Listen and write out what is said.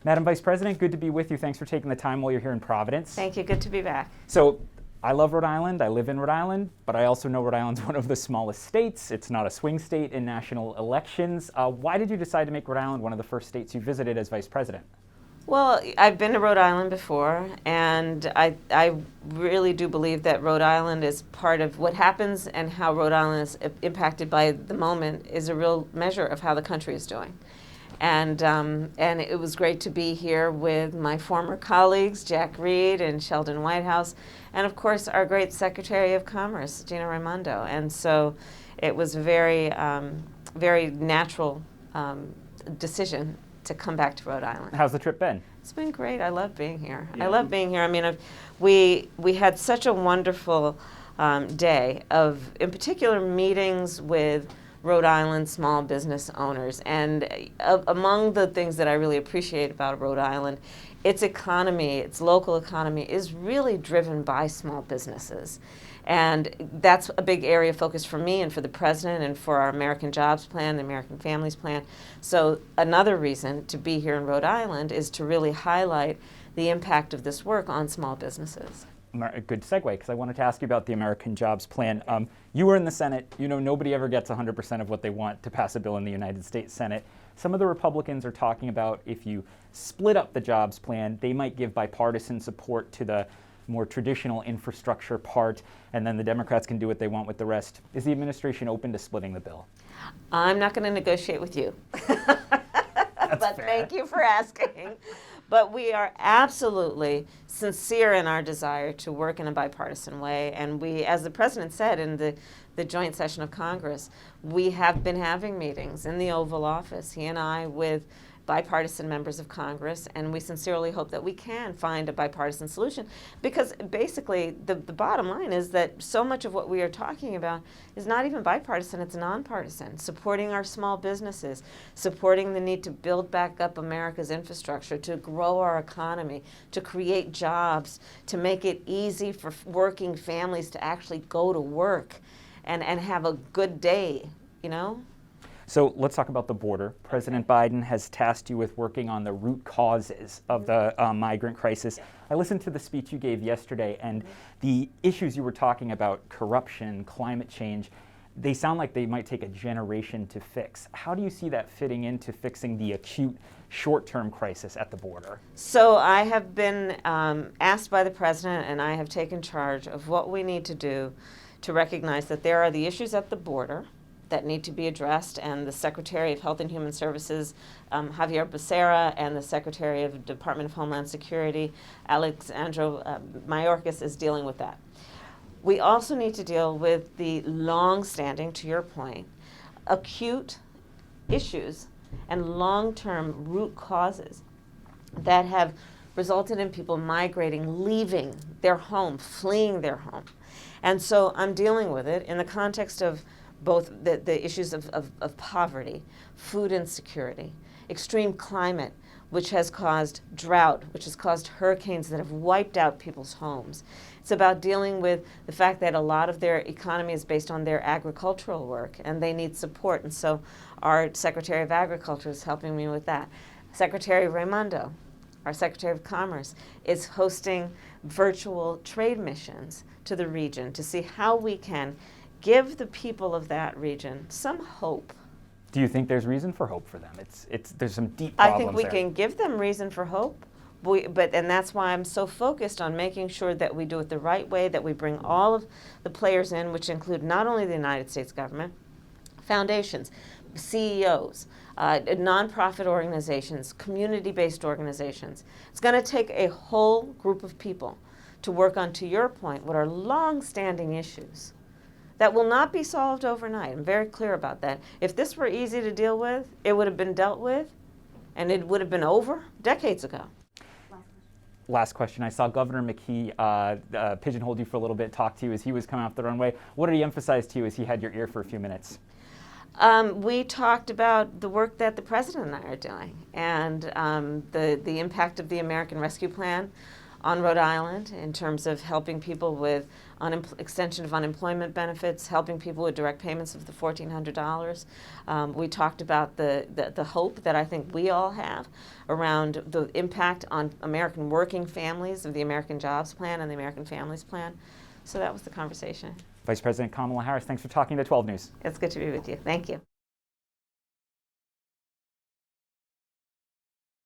Madam Vice President, good to be with you. Thanks for taking the time while you're here in Providence. Thank you. Good to be back. So, I love Rhode Island. I live in Rhode Island, but I also know Rhode Island's one of the smallest states. It's not a swing state in national elections. Why did you decide to make Rhode Island one of the first states you visited as Vice President? Well, I've been to Rhode Island before, and I really do believe that Rhode Island is part of what happens, and how Rhode Island is impacted by the moment is a real measure of how the country is doing. And it was great to be here with my former colleagues, Jack Reed and Sheldon Whitehouse, and of course our great Secretary of Commerce, Gina Raimondo. And so it was a very natural decision to come back to Rhode Island. How's the trip been? It's been great. I love being here. Yeah. I love being here. I mean, we had such a wonderful day of, in particular, meetings with Rhode Island small business owners. And among the things that I really appreciate about Rhode Island, its economy, its local economy, is really driven by small businesses. And that's a big area of focus for me and for the President and for our American Jobs Plan, the American Families Plan. So another reason to be here in Rhode Island is to really highlight the impact of this work on small businesses. A good segue, because I wanted to ask you about the American Jobs Plan. You were in the Senate. You know, nobody ever gets 100% of what they want to pass a bill in the United States Senate. Some of the Republicans are talking about if you split up the jobs plan, they might give bipartisan support to the more traditional infrastructure part, and then the Democrats can do what they want with the rest. Is the administration open to splitting the bill? I'm not going to negotiate with you. But fair. Thank you for asking. But we are absolutely sincere in our desire to work in a bipartisan way. And we, as the President said in the joint session of Congress, we have been having meetings in the Oval Office, he and I, with bipartisan members of Congress, and we sincerely hope that we can find a bipartisan solution, because basically the bottom line is that so much of what we are talking about is not even bipartisan, it's nonpartisan. Supporting our small businesses, supporting the need to build back up America's infrastructure, to grow our economy, to create jobs, to make it easy for working families to actually go to work and have a good day, you know? So let's talk about the border. President Biden has tasked you with working on the root causes of the migrant crisis. I listened to the speech you gave yesterday, and the issues you were talking about, corruption, climate change, they sound like they might take a generation to fix. How do you see that fitting into fixing the acute short-term crisis at the border? So I have been asked by the President, and I have taken charge of what we need to do to recognize that there are the issues at the border that need to be addressed, and the Secretary of Health and Human Services, Javier Becerra, and the Secretary of the Department of Homeland Security, Alejandro Mayorkas, is dealing with that. We also need to deal with the long-standing, to your point, acute issues and long-term root causes that have resulted in people migrating, leaving their home, fleeing their home. And so I'm dealing with it in the context of both the issues of poverty, food insecurity, extreme climate, which has caused drought, which has caused hurricanes that have wiped out people's homes. It's about dealing with the fact that a lot of their economy is based on their agricultural work, and they need support. And so our Secretary of Agriculture is helping me with that. Secretary Raimondo, our Secretary of Commerce, is hosting virtual trade missions to the region to see how we can give the people of that region some hope. Do you think there's reason for hope for them? There's some deep problems I think we there. can give them reason for hope, and that's why I'm so focused on making sure that we do it the right way, that we bring all of the players in, which include not only the United States government, foundations, CEOs, nonprofit organizations, community-based organizations. It's going to take a whole group of people to work on, to your point, what are long-standing issues that will not be solved overnight. I'm very clear about that. If this were easy to deal with, it would have been dealt with, and it would have been over decades ago. Last question. I saw Governor McKee pigeonholed you for a little bit, talk to you as he was coming off the runway. What did he emphasize to you as he had your ear for a few minutes? We talked about the work that the President and I are doing, and the impact of the American Rescue Plan on Rhode Island in terms of helping people with extension of unemployment benefits, helping people with direct payments of the $1,400. We talked about the hope that I think we all have around the impact on American working families of the American Jobs Plan and the American Families Plan. So that was the conversation. Vice President Kamala Harris, thanks for talking to 12 News. It's good to be with you. Thank you.